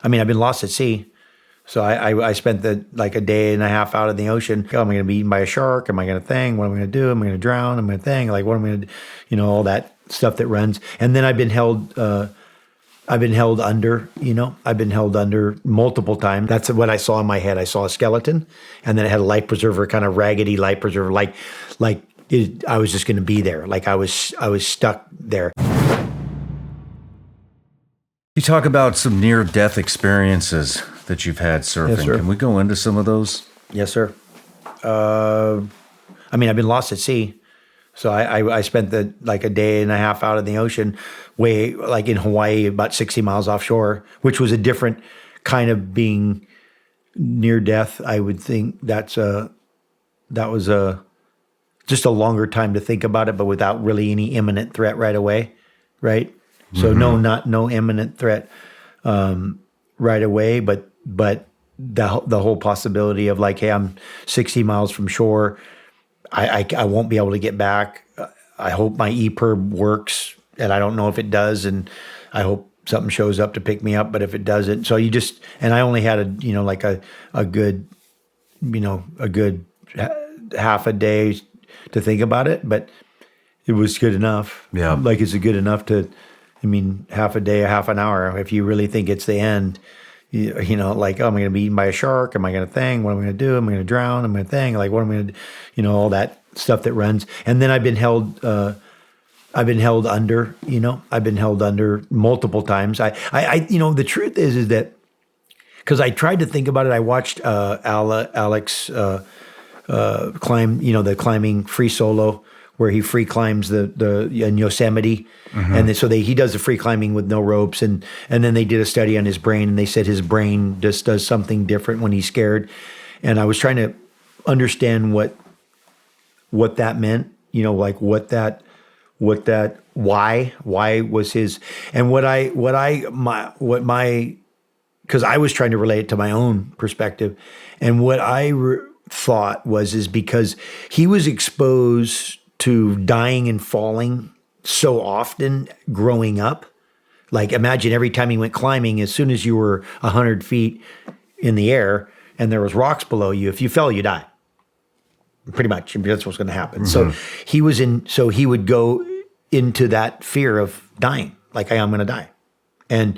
I mean, I've been lost at sea. So I spent like a day and a half out in the ocean. Oh, am I going to be eaten by a shark? Am I going to thing? What am I going to do? Am I going to drown? Am I going to thing? Like, what am I going to do? All that stuff that runs. And then I've been held under, I've been held under multiple times. That's what I saw in my head. I saw a skeleton, and then it had a life preserver, kind of raggedy life preserver, I was just going to be there. Like I was stuck there. You talk about some near-death experiences that you've had surfing. Yes, sir. Can we go into some of those? Yes, sir. I mean, I've been lost at sea. So I spent like a day and a half out in the ocean, way like in Hawaii, about 60 miles offshore, which was a different kind of being near death. I would think that was just a longer time to think about it, but without really any imminent threat right away, right? So no imminent threat right away, but the whole possibility of like, hey, I'm 60 miles from shore. I won't be able to get back. I hope my EPIRB works, and I don't know if it does, and I hope something shows up to pick me up, but if it doesn't, so you just, and I only had a good half a day to think about it, but it was good enough. Yeah. Like, is it good enough half a day, half an hour, if you really think it's the end, like, oh, am I going to be eaten by a shark? Am I going to thing? What am I going to do? Am I going to drown? Am I going to thing? Like, what am I going to do? All that stuff that runs. And then I've been held under, I've been held under multiple times. I the truth is that, because I tried to think about it, I watched Alex climb, the climbing free solo, where he free climbs in Yosemite. Mm-hmm. And he does the free climbing with no ropes. And then they did a study on his brain, and they said his brain just does something different when he's scared. And I was trying to understand what that meant, why was his, and because I was trying to relate it to my own perspective. And what I thought is because he was exposed to dying and falling so often growing up. Like, imagine every time he went climbing, as soon as you were 100 feet in the air and there was rocks below you, if you fell, you die. Pretty much, that's what's going to happen. Mm-hmm. So he would go into that fear of dying, like, I'm going to die. And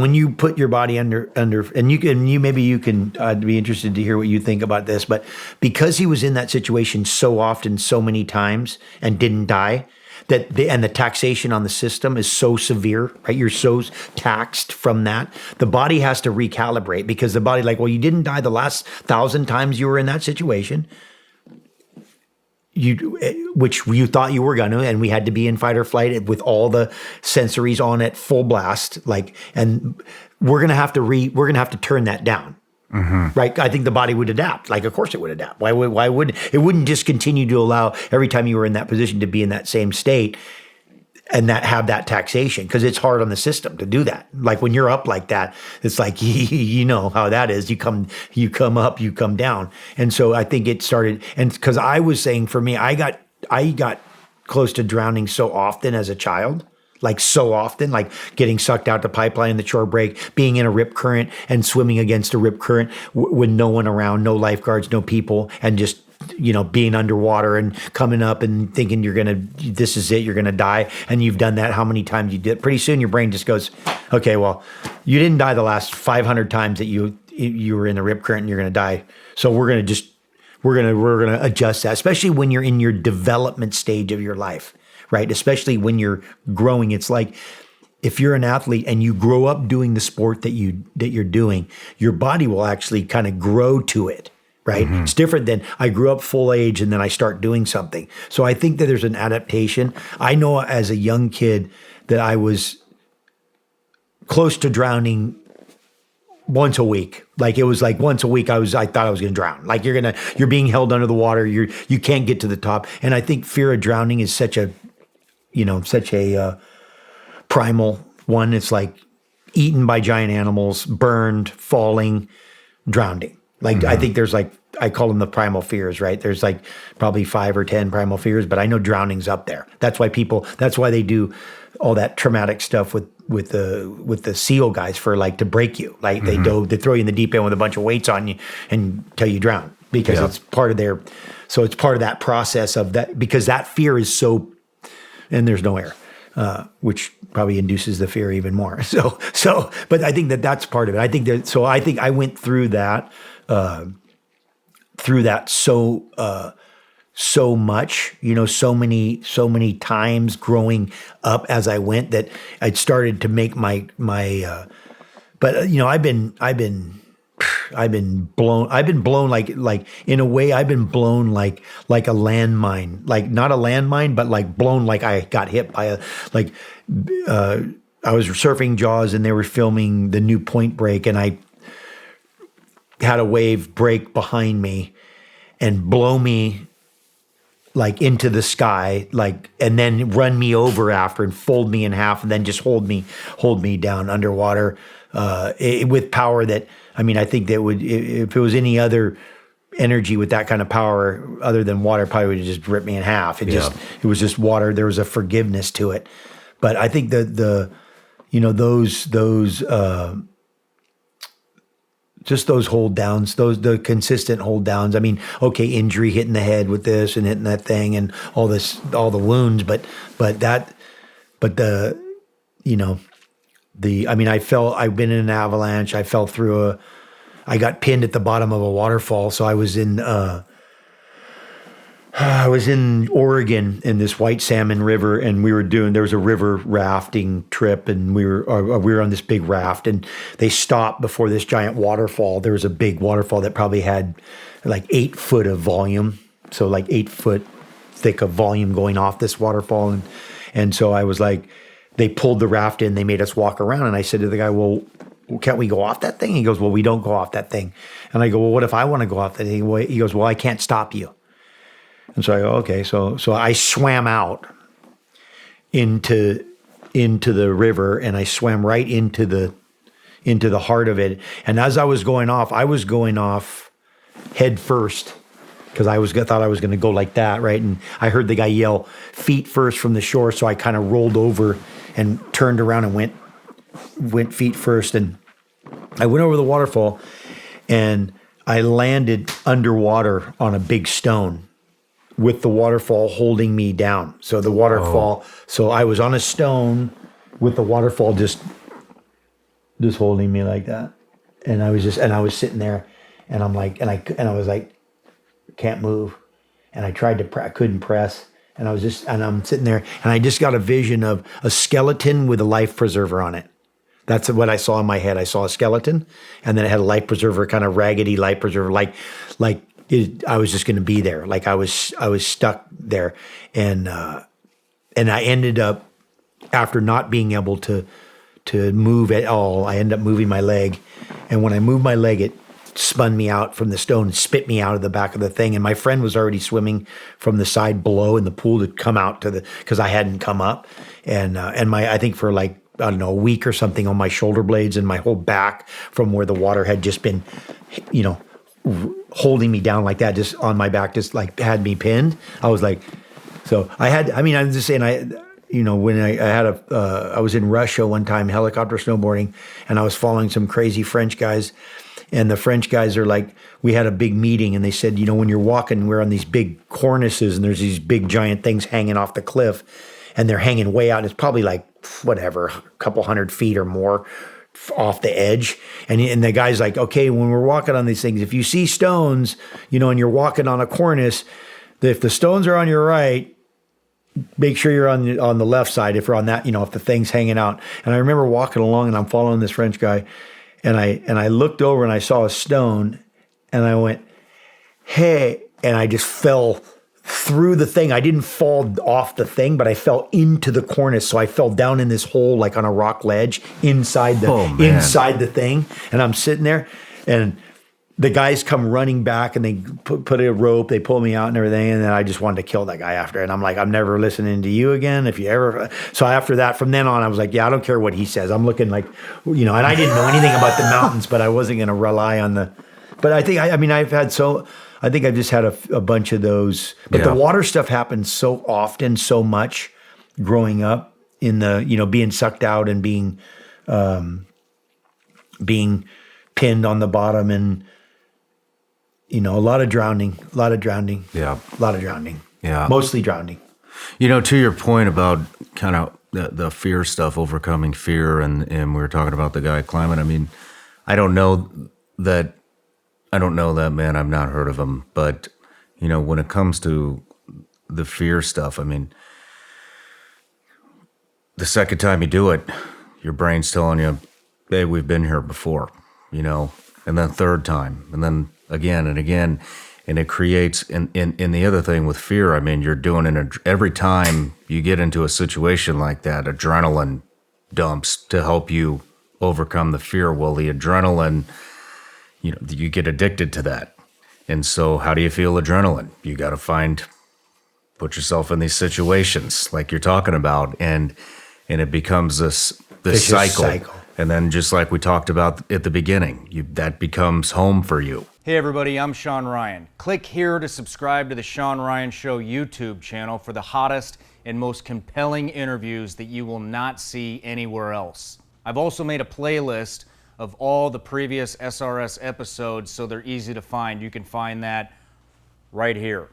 when you put your body under, and you can, I'd be interested to hear what you think about this, but because he was in that situation so often, so many times, and didn't die, and the taxation on the system is so severe, right? You're so taxed from that. The body has to recalibrate, because the body, like, well, you didn't die the last 1,000 times you were in that situation, which you thought you were going to, and we had to be in fight or flight with all the sensories on at full blast, like, and we're going to have to turn that down. Mm-hmm. Right? I think the body would adapt. Like, of course it would adapt. Why would it wouldn't just continue to allow every time you were in that position to be in that same state and have that taxation, because it's hard on the system to do that. Like, when you're up like that, it's like, you know how that is. You come up, you come down. And so I think it started, and because I was saying, for me, I got close to drowning so often as a child, like so often, like getting sucked out to pipeline in the shore break, being in a rip current and swimming against a rip current with no one around, no lifeguards, no people, and just, being underwater and coming up and thinking this is it, you're going to die. And you've done that how many times you did. Pretty soon your brain just goes, okay, well, you didn't die the last 500 times that you were in the rip current, and you're going to die. So we're going to adjust that, especially when you're in your development stage of your life, right? Especially when you're growing. It's like, if you're an athlete and you grow up doing the sport that you're doing, your body will actually kind of grow to it. Right? Mm-hmm. It's different than I grew up full age and then I start doing something. So I think that there's an adaptation. I know as a young kid that I was close to drowning once a week. Like, it was like once a week I thought I was going to drown. Like, you're being held under the water. You can't get to the top. And I think fear of drowning is such a primal one. It's like eaten by giant animals, burned, falling, drowning. Like, I think there's like, I call them the primal fears, right? There's like probably 5 or 10 primal fears, but I know drowning's up there. That's why they do all that traumatic stuff with the SEAL guys for like to break you. Like they throw you in the deep end with a bunch of weights on you and tell you drown because it's part of it's part of that process of that, because that fear is so, and there's no air. Which probably induces the fear even more. But I think that's part of it. I think I went through that, so much, so many times growing up as I went that I'd started to make my but I've been blown like in a way I've been blown like a landmine, like not a landmine, but like blown like I got hit by I was surfing Jaws and they were filming the new Point Break and I had a wave break behind me and blow me like into the sky, like, and then run me over after and fold me in half and then just hold me down underwater with power that, I mean, I think that would, if it was any other energy with that kind of power other than water, probably would have just ripped me in half. It was just water. There was a forgiveness to it. But I think that just those hold downs, the consistent hold downs. I mean, okay, injury, hitting the head with this and hitting that thing and all the wounds, but I've been in an avalanche. I fell through I got pinned at the bottom of a waterfall. So I was in Oregon in this White Salmon River, and there was a river rafting trip, and we were on this big raft, and they stopped before this giant waterfall. There was a big waterfall that probably had like 8 foot of volume, so like 8 foot thick of volume going off this waterfall, and so I was like, they pulled the raft in, they made us walk around, and I said to the guy, well, can't we go off that thing? He goes, well, we don't go off that thing. And I go, well, what if I want to go off that thing? He goes, well, I can't stop you. And so I go, okay. So I swam out into the river, and I swam right into the heart of it. And as I was going off head first, because I thought I was going to go like that, right? And I heard the guy yell, feet first from the shore. So I kind of rolled over and turned around and went feet first. And I went over the waterfall, and I landed underwater on a big stone with the waterfall holding me down. So the waterfall, so I was on a stone with the waterfall just holding me like that. And I was sitting there, and I'm like, and I was like, can't move. And I tried to, I couldn't press. And I'm sitting there, and I just got a vision of a skeleton with a life preserver on it. That's what I saw in my head. I saw a skeleton, and then it had a life preserver, kind of raggedy life preserver, like I was just going to be there. Like I was stuck there. And I ended up, after not being able to move at all, I ended up moving my leg. And when I moved my leg, it spun me out from the stone and spit me out of the back of the thing. And my friend was already swimming from the side below in the pool to come out because I hadn't come up. And I think for like, I don't know, a week or something on my shoulder blades and my whole back from where the water had just been, holding me down like that, just on my back, just like had me pinned. I was like, so I'm just saying, when I was in Russia one time, helicopter snowboarding, and I was following some crazy French guys, and the French guys are like, we had a big meeting, and they said, when you're walking, we're on these big cornices, and there's these big giant things hanging off the cliff, and they're hanging way out, and it's probably like, whatever, a couple 100 feet or more off the edge. And the guy's like, okay, when we're walking on these things, if you see stones, and you're walking on a cornice, if the stones are on your right, make sure you're on the left side. If you're on that, if the thing's hanging out. And I remember walking along, and I'm following this French guy, and I looked over and I saw a stone, and I went, hey, and I just fell through the thing. I didn't fall off the thing, but I fell into the cornice. So I fell down in this hole, like on a rock ledge inside the thing. And I'm sitting there, and the guys come running back, and they put a rope, they pull me out and everything. And then I just wanted to kill that guy after. And I'm like, I'm never listening to you again. If you ever, so after that, from then on, I was like, yeah, I don't care what he says. I'm looking like, and I didn't know anything about the mountains, but I wasn't going to rely on But I think I mean I think I've just had a bunch of those. But the water stuff happens so often, so much growing up in the being sucked out and being pinned on the bottom and a lot of drowning. Yeah. A lot of drowning. Yeah. Mostly drowning. To your point about kind of the fear stuff, overcoming fear, and we were talking about the guy climbing. I mean, I don't know that man. I've not heard of him, but when it comes to the fear stuff, I mean, the second time you do it, your brain's telling you, "Hey, we've been here before," and then third time, and then again and again. And it creates, and the other thing with fear, I mean, you're doing it every time you get into a situation like that, adrenaline dumps to help you overcome the fear. Well, the adrenaline, you get addicted to that. And so how do you feel adrenaline? You got to put yourself in these situations like you're talking about, and it becomes this cycle. And then just like we talked about at the beginning, that becomes home for you. Hey everybody, I'm Shawn Ryan. Click here to subscribe to the Shawn Ryan Show YouTube channel for the hottest and most compelling interviews that you will not see anywhere else. I've also made a playlist of all the previous SRS episodes so they're easy to find. You can find that right here.